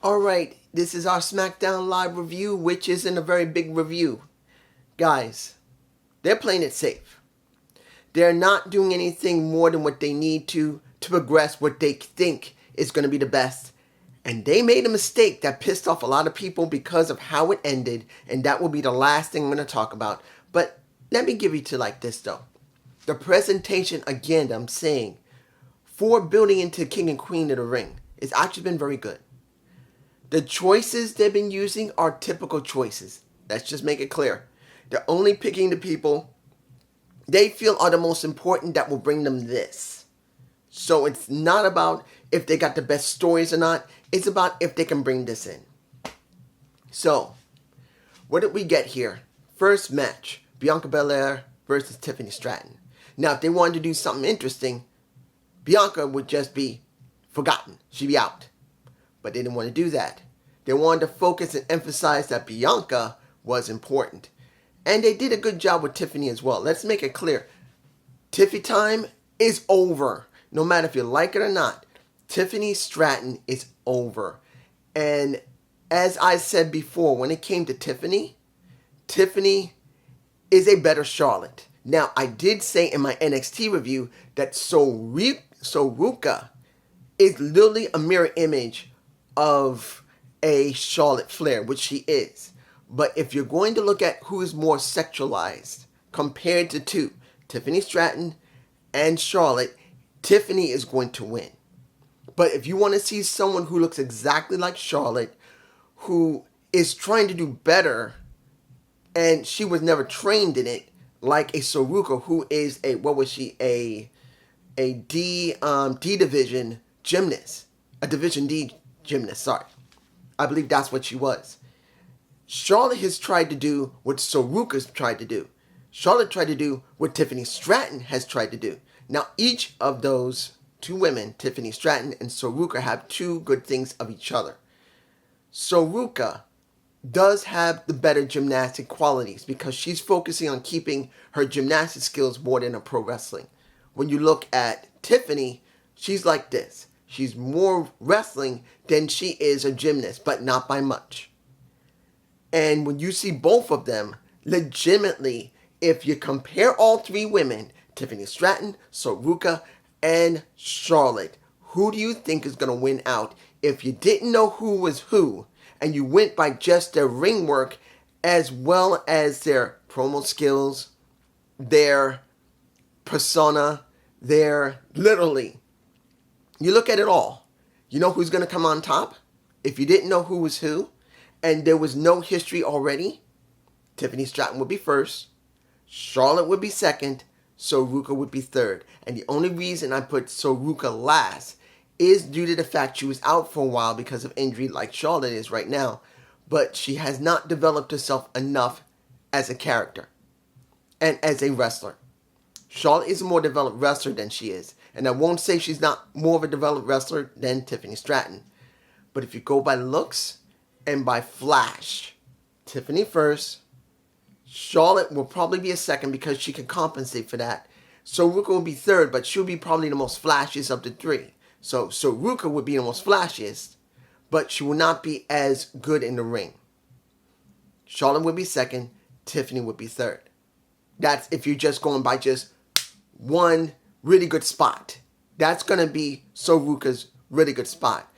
Alright, this is our Smackdown Live review, which isn't a very big review. Guys, they're playing it safe. They're not doing anything more than what they need to progress what they think is going to be the best. And they made a mistake that pissed off a lot of people because of how it ended, and that will be the last thing I'm going to talk about. But let me give you to like this though. The presentation, again, I'm saying, for building into King and Queen of the Ring, it's actually been very good. The choices they've been using are typical choices. Let's just make it clear. They're only picking the people they feel are the most important that will bring them this. So it's not about if they got the best stories or not. It's about if they can bring this in. So, what did we get here? First match, Bianca Belair versus Tiffany Stratton. Now, if they wanted to do something interesting, Bianca would just be forgotten. She'd be out. But they didn't want to do that. They wanted to focus and emphasize that Bianca was important. And they did a good job with Tiffany as well. Let's make it clear. Tiffy time is over. No matter if you like it or not. Tiffany Stratton is over. And as I said before, when it came to Tiffany, Tiffany is a better Charlotte. Now, I did say in my NXT review that Soruka is literally a mirror image of a Charlotte Flair, which she is. But if you're going to look at who is more sexualized compared to two, Tiffany Stratton and Charlotte, Tiffany is going to win. But if you want to see someone who looks exactly like Charlotte, who is trying to do better, and she was never trained in it, like a Soruka, who is a, what was she, a D division gymnast, a Division D gymnast, sorry. I believe that's what she was. Charlotte has tried to do what Soruka's tried to do. Charlotte tried to do what Tiffany Stratton has tried to do. Now, each of those two women, Tiffany Stratton and Soruka, have two good things of each other. Soruka does have the better gymnastic qualities because she's focusing on keeping her gymnastic skills more than her pro wrestling. When you look at Tiffany, she's like this. She's more wrestling than she is a gymnast, but not by much. And when you see both of them, legitimately, if you compare all three women, Tiffany Stratton, Soruka, and Charlotte, who do you think is going to win out if you didn't know who was who, and you went by just their ring work as well as their promo skills, their persona, their literally, you look at it all. You know who's going to come on top? If you didn't know who was who, and there was no history already, Tiffany Stratton would be first, Charlotte would be second, Soruka would be third. And the only reason I put Soruka last is due to the fact she was out for a while because of injury like Charlotte is right now. But she has not developed herself enough as a character and as a wrestler. Charlotte is a more developed wrestler than she is. And I won't say she's not more of a developed wrestler than Tiffany Stratton. But if you go by looks and by flash, Tiffany first, Charlotte will probably be a second because she can compensate for that. Soruka will be third, but she'll be probably the most flashiest of the three. So Soruka would be the most flashiest, but she will not be as good in the ring. Charlotte would be second, Tiffany would be third. That's if you're just going by just one really good spot. That's going to be Soruka's really good spot.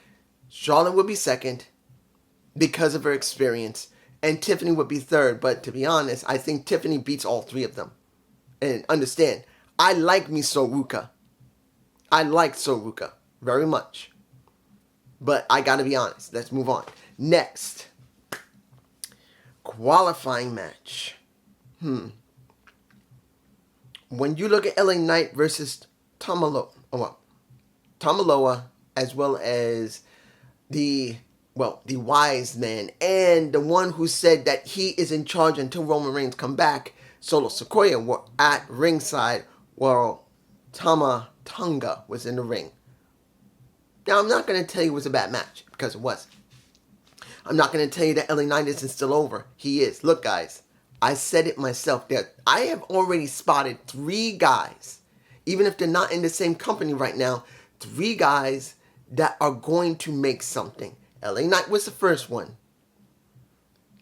Charlotte would be second because of her experience, and Tiffany would be third. But to be honest, I think Tiffany beats all three of them. And understand, I like me Soruka. I like Soruka very much. But I gotta be honest. Let's move on. Next. Qualifying match. When you look at LA Knight versus Tamaloa, as well as the wise man, and the one who said that he is in charge until Roman Reigns come back, Solo Sikoa, were at ringside while Tama Tonga was in the ring. Now, I'm not going to tell you it was a bad match, because it was. I'm not going to tell you that LA Knight isn't still over. He is. Look, guys, I said it myself. I have already spotted 3 guys, even if they're not in the same company right now, 3 guys that are going to make something. LA Knight was the first one.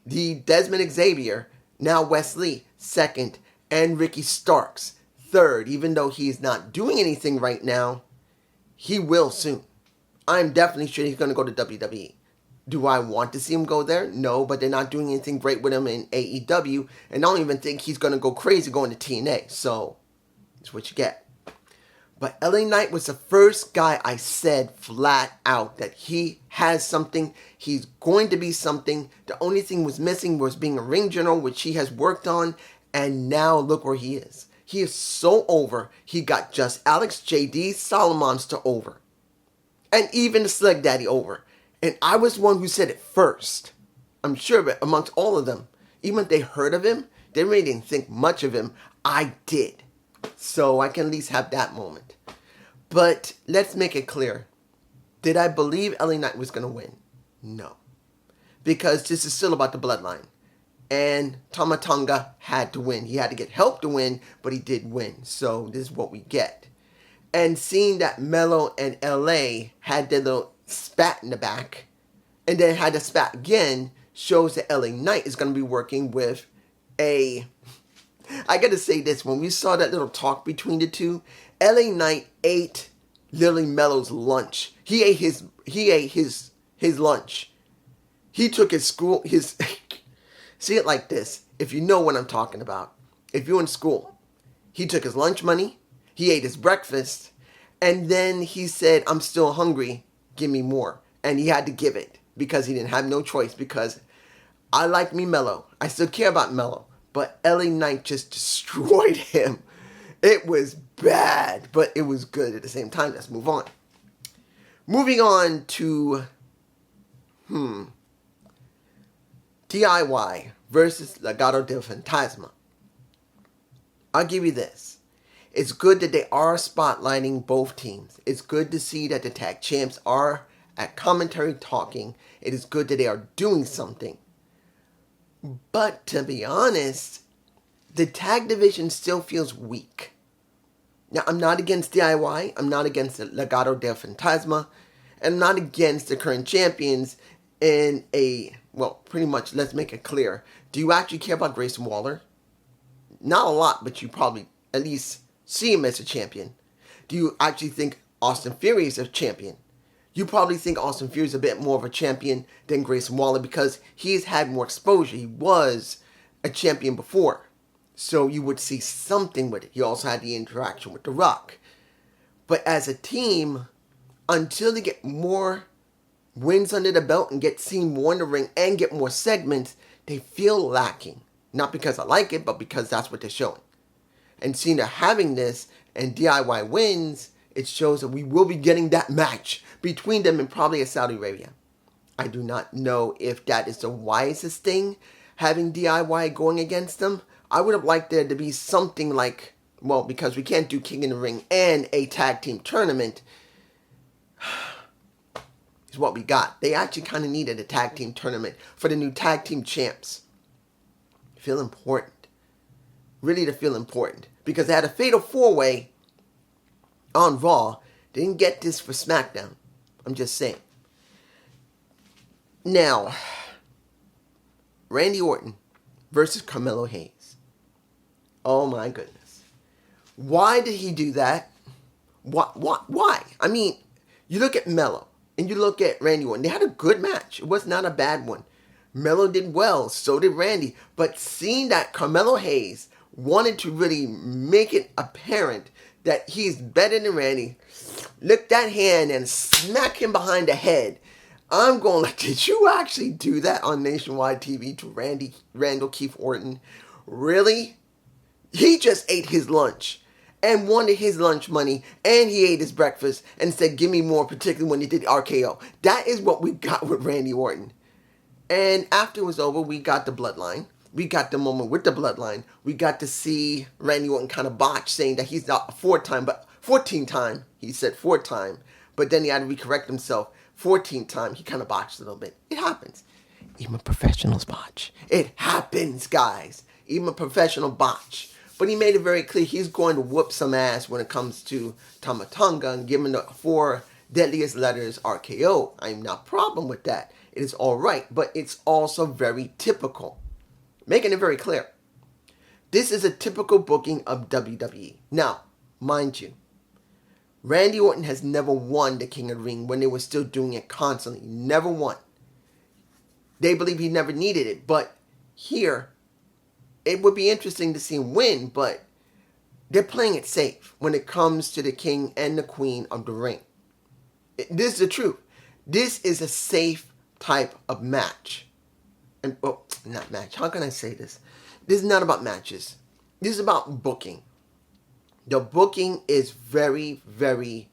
The Desmond Xavier, now Wesley, second, and Ricky Starks, third. Even though he's not doing anything right now, he will soon. I'm definitely sure he's going to go to WWE. Do I want to see him go there? No, but they're not doing anything great with him in AEW, and I don't even think he's going to go crazy going to TNA, so that's what you get. But LA Knight was the first guy I said flat out that he has something, he's going to be something. The only thing was missing was being a ring general, which he has worked on, and now look where he is. He is so over, he got just Alex, JD, Solomonster over. And even the Slug Daddy over. And I was one who said it first. I'm sure, but amongst all of them, even if they heard of him, they really didn't think much of him. I did. So I can at least have that moment. But let's make it clear. Did I believe LA Knight was going to win? No. Because this is still about the bloodline. And Tama Tonga had to win. He had to get help to win, but he did win. So this is what we get. And seeing that Melo and LA had their little spat in the back, and then had a spat again, shows that LA Knight is going to be working with a... I got to say this, when we saw that little talk between the two, LA Knight ate Lily Melo's lunch. He ate his lunch. He took his school, his... See it like this, if you know what I'm talking about. If you're in school, he took his lunch money, he ate his breakfast, and then he said, I'm still hungry, give me more. And he had to give it because he didn't have no choice, because I like me Melo. I still care about Melo. But LA Knight just destroyed him. It was bad, but it was good at the same time. Let's move on. Moving on to DIY versus Legado del Fantasma. I'll give you this. It's good that they are spotlighting both teams. It's good to see that the tag champs are at commentary talking. It is good that they are doing something. But to be honest, the tag division still feels weak. Now, I'm not against DIY. I'm not against the Legado del Fantasma. I'm not against the current champions in a, well, pretty much, let's make it clear. Do you actually care about Grayson Waller? Not a lot, but you probably at least see him as a champion. Do you actually think Austin Theory is a champion? You probably think Austin Theory is a bit more of a champion than Grayson Waller because he's had more exposure. He was a champion before. So you would see something with it. He also had the interaction with The Rock. But as a team, until they get more wins under the belt and get seen more in the ring and get more segments, they feel lacking. Not because I like it, but because that's what they're showing. And seeing they're having this and DIY wins, it shows that we will be getting that match between them and probably a Saudi Arabia. I do not know if that is the wisest thing, having DIY going against them. I would have liked there to be something like, well, because we can't do King in the Ring and a tag team tournament, is what we got. They actually kind of needed a tag team tournament for the new tag team champs. Feel important. Really to feel important. Because they had a fatal 4-way on Raw. They didn't get this for SmackDown. I'm just saying. Now, Randy Orton versus Carmelo Hayes. Oh my goodness. Why did he do that? Why? I mean, you look at Melo and you look at Randy Orton. They had a good match. It was not a bad one. Melo did well. So did Randy. But seeing that Carmelo Hayes wanted to really make it apparent that he's better than Randy, lick that hand and smack him behind the head. I'm going like, did you actually do that on nationwide TV to Randall Keith Orton? Really? He just ate his lunch and wanted his lunch money, and he ate his breakfast and said, give me more, particularly when he did the RKO. That is what we got with Randy Orton. And after it was over, we got the bloodline. We got the moment with the bloodline. We got to see Randy Orton kind of botch, saying that he's not a 4-time, but 14-time. He said 4-time, but then he had to recorrect himself. 14-time, he kind of botched a little bit. It happens. Even professionals botch. It happens, guys. Even a professional botch. But he made it very clear he's going to whoop some ass when it comes to Tama Tonga and give him the 4 Deadliest letters RKO. I'm not problem with that. It is all right, but it's also very typical. Making it very clear. This is a typical booking of WWE. Now, mind you, Randy Orton has never won the King of the Ring when they were still doing it constantly. Never won. They believe he never needed it, but here, it would be interesting to see him win, but they're playing it safe when it comes to the King and the Queen of the Ring. This is the truth. This is a safe type of match. And, well, not match. How can I say this? This is not about matches. This is about booking. The booking is very, very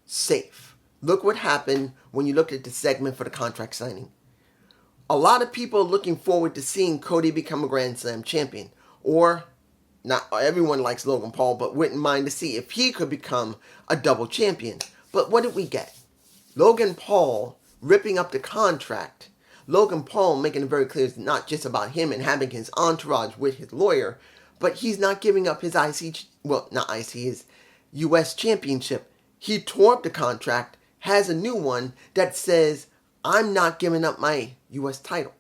safe. Look what happened when you looked at the segment for the contract signing. A lot of people are looking forward to seeing Cody become a Grand Slam champion. Or, not everyone likes Logan Paul, but wouldn't mind to see if he could become a double champion. But what did we get? Logan Paul ripping up the contract. Logan Paul making it very clear it's not just about him and having his entourage with his lawyer, but he's not giving up his his U.S. championship. He tore up the contract, has a new one that says, I'm not giving up my U.S. title.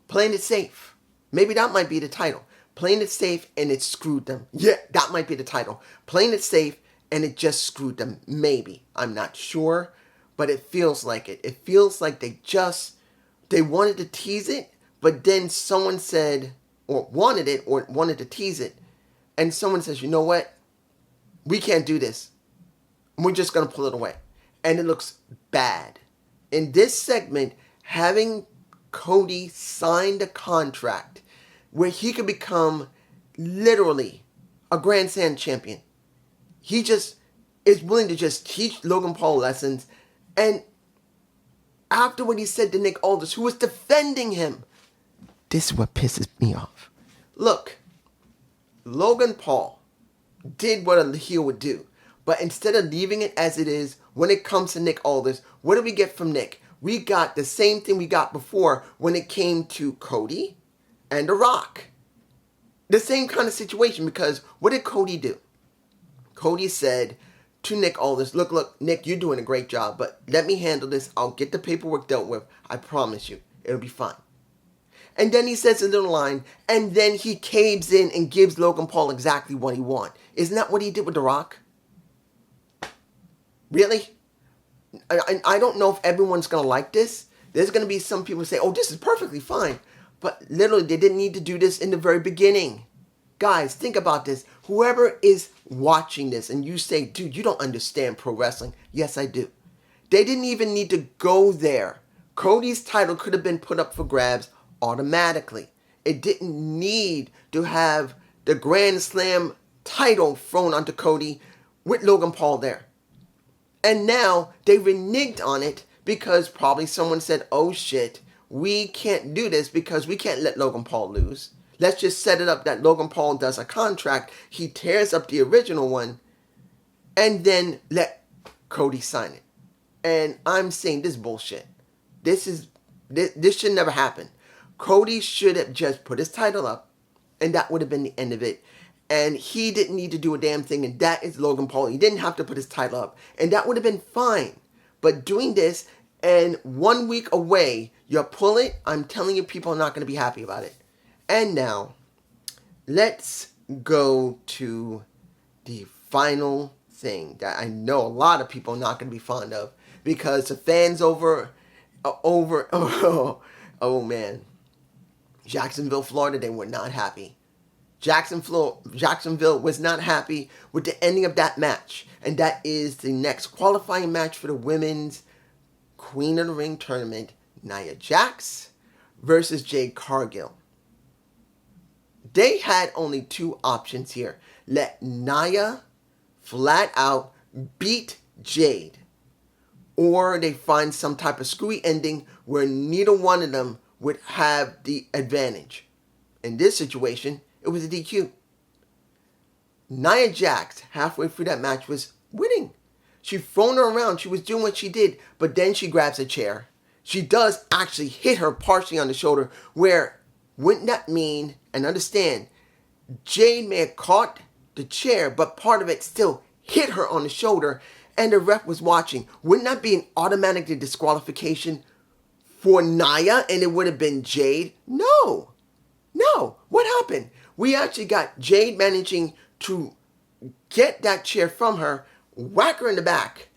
Playing it safe. Maybe that might be the title. Playing it safe and it screwed them. Yeah, that might be the title. Playing it safe and it just screwed them. Maybe. I'm not sure. But it feels like it. It feels like they wanted to tease it, but then someone said, or wanted to tease it, and someone says, you know what? We can't do this. We're just going to pull it away. And it looks bad. In this segment, having Cody sign the contract where he could become literally a Grand Slam champion. He just is willing to just teach Logan Paul lessons. And after what he said to Nick Aldis, who was defending him, this is what pisses me off. Look, Logan Paul did what a heel would do. But instead of leaving it as it is, when it comes to Nick Aldis, what do we get from Nick? We got the same thing we got before when it came to Cody and The Rock. The same kind of situation, because what did Cody do? Cody said to Nick Aldis, look, Nick, you're doing a great job, but let me handle this. I'll get the paperwork dealt with. I promise you, it'll be fine. And then he says a little line, and then he caves in and gives Logan Paul exactly what he wants. Isn't that what he did with The Rock? Really? I don't know if everyone's going to like this. There's going to be some people say, oh, this is perfectly fine. But literally, they didn't need to do this in the very beginning. Guys, think about this. Whoever is watching this and you say, dude, you don't understand pro wrestling. Yes, I do. They didn't even need to go there. Cody's title could have been put up for grabs automatically. It didn't need to have the Grand Slam title thrown onto Cody with Logan Paul there. And now they reneged on it because probably someone said, oh shit, we can't do this because we can't let Logan Paul lose. Let's just set it up that Logan Paul does a contract, he tears up the original one, and then let Cody sign it. And I'm saying this is bullshit. This should never happen. Cody should have just put his title up, and that would have been the end of it. And he didn't need to do a damn thing, and that is Logan Paul. He didn't have to put his title up, and that would have been fine. But doing this, and 1 week away, you pull it, I'm telling you, people are not going to be happy about it. And now, let's go to the final thing that I know a lot of people are not going to be fond of, because the fans oh man, Jacksonville, Florida, they were not happy. Jacksonville was not happy with the ending of that match, and that is the next qualifying match for the women's Queen of the Ring tournament, Nia Jax versus Jade Cargill. They had only two options here. Let Nia flat out beat Jade, or they find some type of screwy ending where neither one of them would have the advantage. In this situation, it was a DQ. Nia Jax, halfway through that match, was winning. She thrown her around. She was doing what she did, but then she grabs a chair. She does actually hit her partially on the shoulder, where, wouldn't that mean, and understand, Jade may have caught the chair, but part of it still hit her on the shoulder and the ref was watching, wouldn't that be an automatic disqualification for Nia and it would have been Jade? No. No. What happened? We actually got Jade managing to get that chair from her, whack her in the back,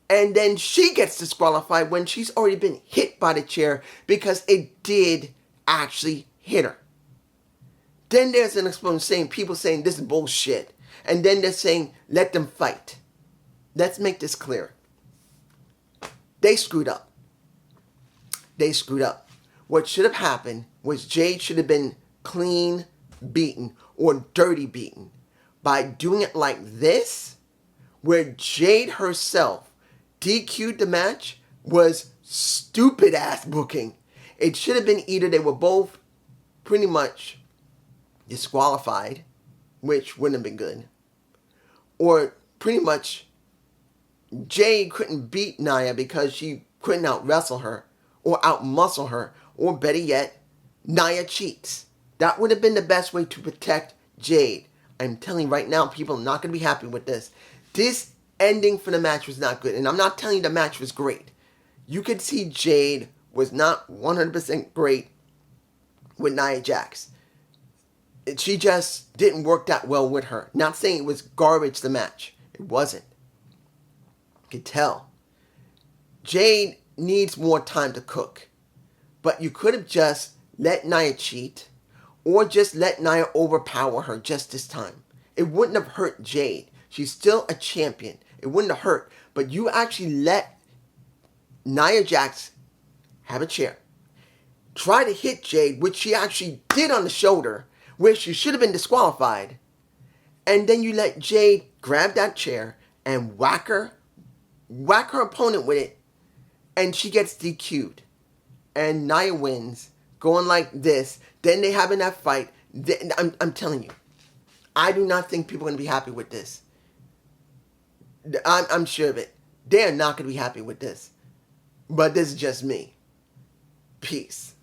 and then she gets disqualified when she's already been hit by the chair because it did actually hit her. Then there's an explosion saying, people saying this is bullshit. And then they're saying, let them fight. Let's make this clear. They screwed up. They screwed up. What should have happened was Jade should have been clean beaten or dirty beaten. By doing it like this, where Jade herself DQ'd the match, was stupid ass booking. It should have been either they were both pretty much disqualified, which wouldn't have been good, or pretty much Jade couldn't beat Nia because she couldn't out wrestle her or out muscle her, or better yet, Nia cheats. That would have been the best way to protect Jade. I'm telling you right now, people are not going to be happy with this. This ending for the match was not good. And I'm not telling you the match was great. You could see Jade was not 100% great with Nia Jax. She just didn't work that well with her. Not saying it was garbage, the match. It wasn't. You could tell. Jade needs more time to cook. But you could have just let Nia cheat, or just let Nia overpower her just this time. It wouldn't have hurt Jade. She's still a champion. It wouldn't have hurt. But you actually let Nia Jax have a chair. Try to hit Jade, which she actually did on the shoulder, where she should have been disqualified. And then you let Jade grab that chair and whack her opponent with it, and she gets DQ'd. And Nia wins, going like this. Then they having that fight. I'm telling you, I do not think people are going to be happy with this. I'm sure of it. They're not going to be happy with this. But this is just me. Peace.